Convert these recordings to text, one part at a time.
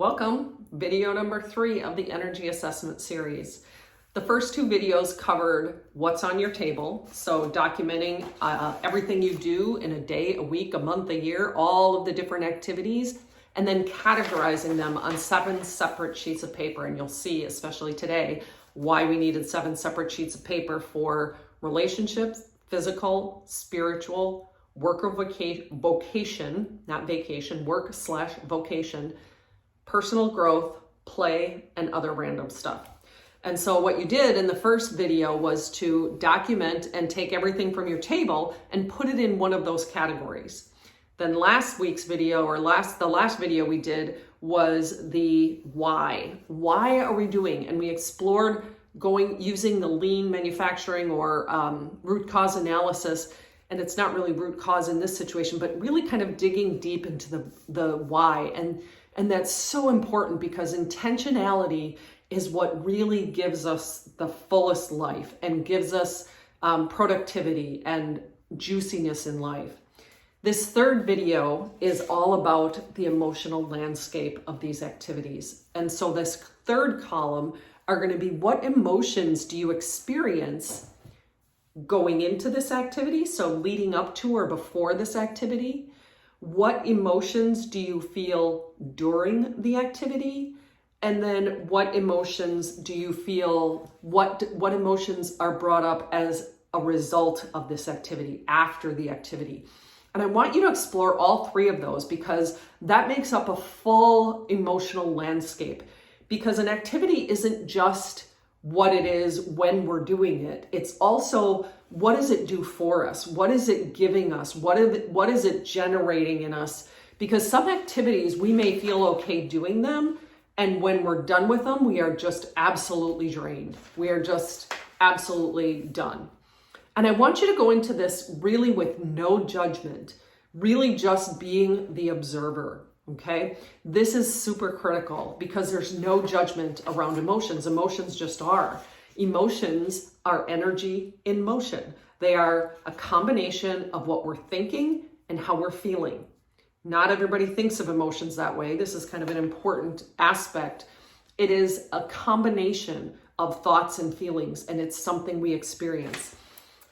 Welcome, video number 3 of the energy assessment series. The first 2 videos covered what's on your table, so documenting everything you do in a day, a week, a month, a year, all of the different activities, and then categorizing them on 7 separate sheets of paper. And you'll see, especially today, why we needed 7 separate sheets of paper for relationships, physical, spiritual, work or vocation, not vacation, work/vocation, personal growth, play, and other random stuff. And so what you did in the first video was to document and take everything from your table and put it in one of those categories. Then last week's video, or the last video we did, was the why. Why are we doing? And we explored using the lean manufacturing or root cause analysis. And it's not really root cause in this situation, but really kind of digging deep into the why. And that's so important because intentionality is what really gives us the fullest life and gives us productivity and juiciness in life. This third video is all about the emotional landscape of these activities. And so this third column are going to be, what emotions do you experience going into this activity? So leading up to or before this activity. What emotions do you feel during the activity? And then what emotions do you feel, what emotions are brought up as a result of this activity, after the activity? And I want you to explore all 3 of those because that makes up a full emotional landscape. Because an activity isn't just what it is when we're doing it. It's also, what does it do for us? What is it giving us? What is it generating in us? Because some activities, we may feel okay doing them, and when we're done with them, we are just absolutely drained. We are just absolutely done. And I want you to go into this really with no judgment, really just being the observer. Okay, this is super critical because there's no judgment around emotions. Emotions just are. Emotions are energy in motion. They are a combination of what we're thinking and how we're feeling. Not everybody thinks of emotions that way. This is kind of an important aspect. It is a combination of thoughts and feelings, and it's something we experience.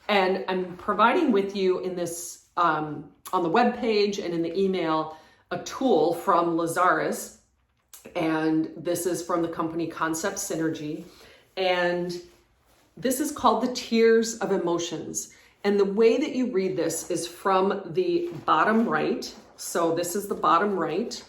And I'm providing with you in this, on the webpage and in the email, a tool from Lazarus, and this is from the company Concept Synergy, and this is called the Tiers of Emotions. And the way that you read this is from the bottom right. So this is the bottom right,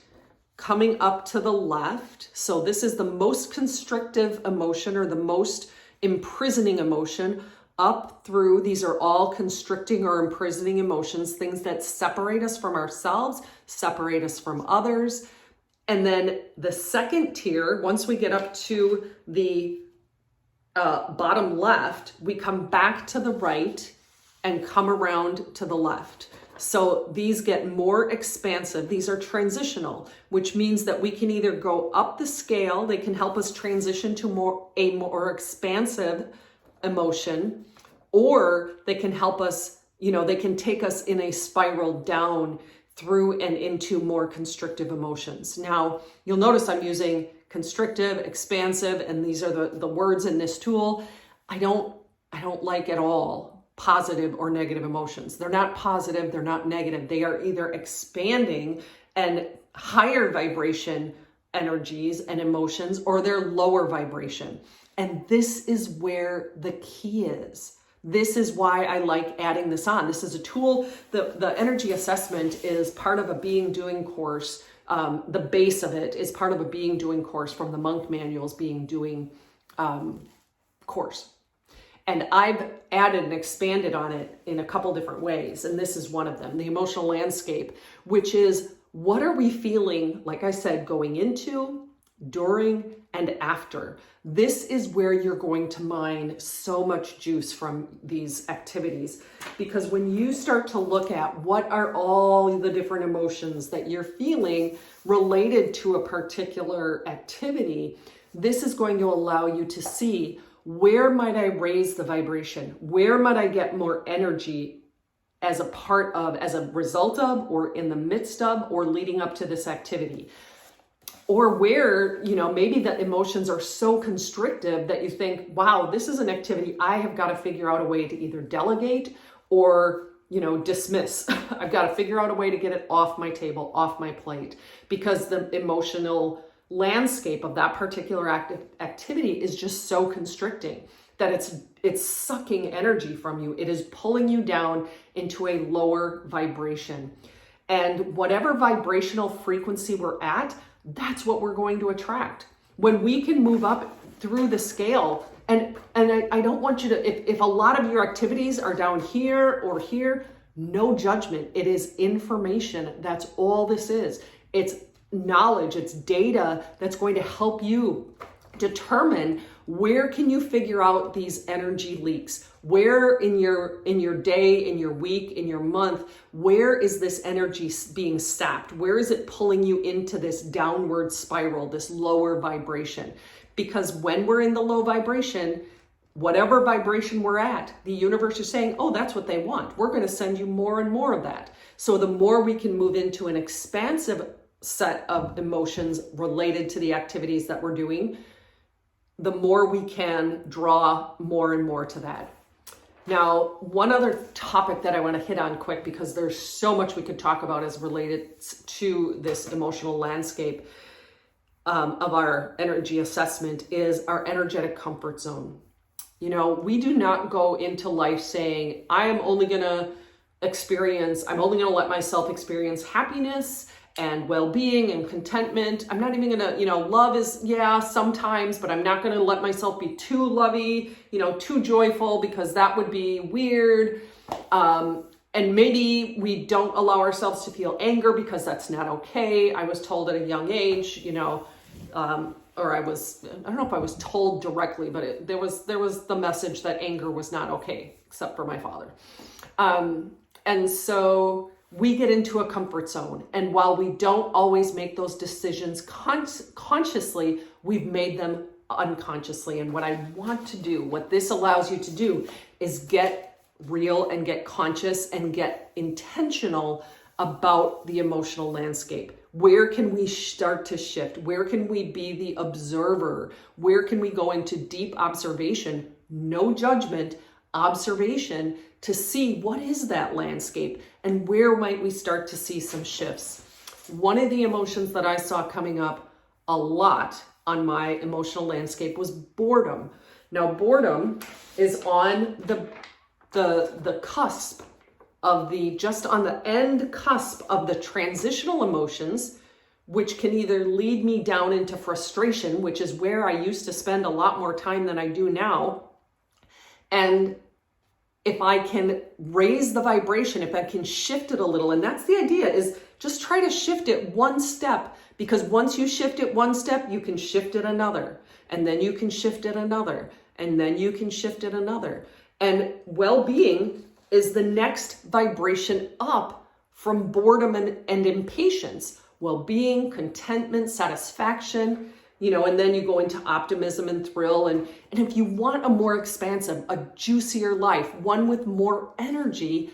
coming up to the left. So this is the most constrictive emotion, or the most imprisoning emotion, up through, these are all constricting or imprisoning emotions, things that separate us from ourselves, separate us from others. And then the second tier, once we get up to the bottom left, we come back to the right and come around to the left. So these get more expansive. These are transitional, which means that we can either go up the scale, they can help us transition to a more expansive emotion, or they can help us, they can take us in a spiral down through and into more constrictive emotions. Now, you'll notice I'm using constrictive, expansive, and these are the words in this tool. I don't like at all positive or negative emotions. They're not positive, they're not negative. They are either expanding and higher vibration energies and emotions, or they're lower vibration. And this is where the key is. This is why I like adding this on. This is a tool. The energy assessment is part of a being doing course. The base of it is part of a being doing course from the Monk Manual's being doing course. And I've added and expanded on it in a couple different ways. And this is one of them, the emotional landscape, which is, what are we feeling, like I said, going into, during, and after. This is where you're going to mine so much juice from these activities, because when you start to look at what are all the different emotions that you're feeling related to a particular activity, this is going to allow you to see, where might I raise the vibration? Where might I get more energy as a part of, as a result of, or in the midst of, or leading up to this activity? Or where, maybe the emotions are so constrictive that you think, wow, this is an activity I have got to figure out a way to either delegate or, dismiss. I've got to figure out a way to get it off my table, off my plate, because the emotional landscape of that particular activity is just so constricting that it's sucking energy from you. It is pulling you down into a lower vibration. And whatever vibrational frequency we're at, that's what we're going to attract. When we can move up through the scale, and I don't want you to, if a lot of your activities are down here or here, no judgment. It is information. That's all this is. It's knowledge, it's data that's going to help you determine where can you figure out these energy leaks. Where in your day, in your week, in your month, where is this energy being sapped? Where is it pulling you into this downward spiral, this lower vibration? Because when we're in the low vibration, whatever vibration we're at, the universe is saying, oh, that's what they want. We're going to send you more and more of that. So the more we can move into an expansive set of emotions related to the activities that we're doing, the more we can draw more and more to that. Now, one other topic that I want to hit on quick, because there's so much we could talk about as related to this emotional landscape of our energy assessment, is our energetic comfort zone. We do not go into life saying, I'm only going to let myself experience happiness and well-being and contentment. I'm not even gonna, love is, sometimes, but I'm not gonna let myself be too lovey, too joyful, because that would be weird. And maybe we don't allow ourselves to feel anger because that's not okay. I was told at a young age, I don't know if I was told directly, but there was the message that anger was not okay, except for my father. And so we get into a comfort zone. And while we don't always make those decisions consciously, we've made them unconsciously. And what I want to do, what this allows you to do, is get real and get conscious and get intentional about the emotional landscape. Where can we start to shift? Where can we be the observer? Where can we go into deep observation, no judgment, observation, to see what is that landscape and where might we start to see some shifts. One of the emotions that I saw coming up a lot on my emotional landscape was boredom. Now, boredom is on the cusp of just on the end cusp of the transitional emotions, which can either lead me down into frustration, which is where I used to spend a lot more time than I do now. And if I can raise the vibration, if I can shift it a little, and that's the idea, is just try to shift it one step, because once you shift it one step, you can shift it another, and then you can shift it another, and then you can shift it another. And well-being is the next vibration up from boredom and impatience. Well-being, contentment, satisfaction, and then you go into optimism and thrill. And if you want a more expansive, a juicier life, one with more energy,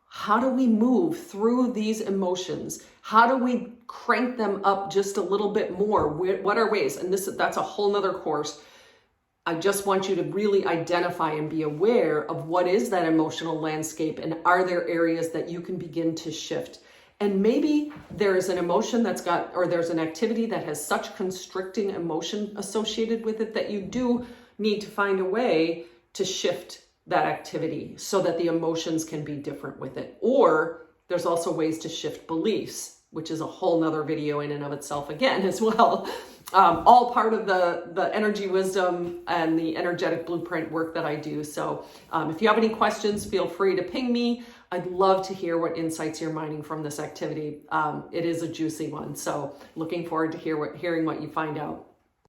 how do we move through these emotions? How do we crank them up just a little bit more? What are ways? And that's a whole nother course. I just want you to really identify and be aware of what is that emotional landscape, and are there areas that you can begin to shift? And maybe there's an emotion there's an activity that has such constricting emotion associated with it that you do need to find a way to shift that activity so that the emotions can be different with it. Or there's also ways to shift beliefs, which is a whole nother video in and of itself again as well. All part of the energy wisdom and the energetic blueprint work that I do. So if you have any questions, feel free to ping me. I'd love to hear what insights you're mining from this activity. It is a juicy one. So looking forward to hearing what you find out.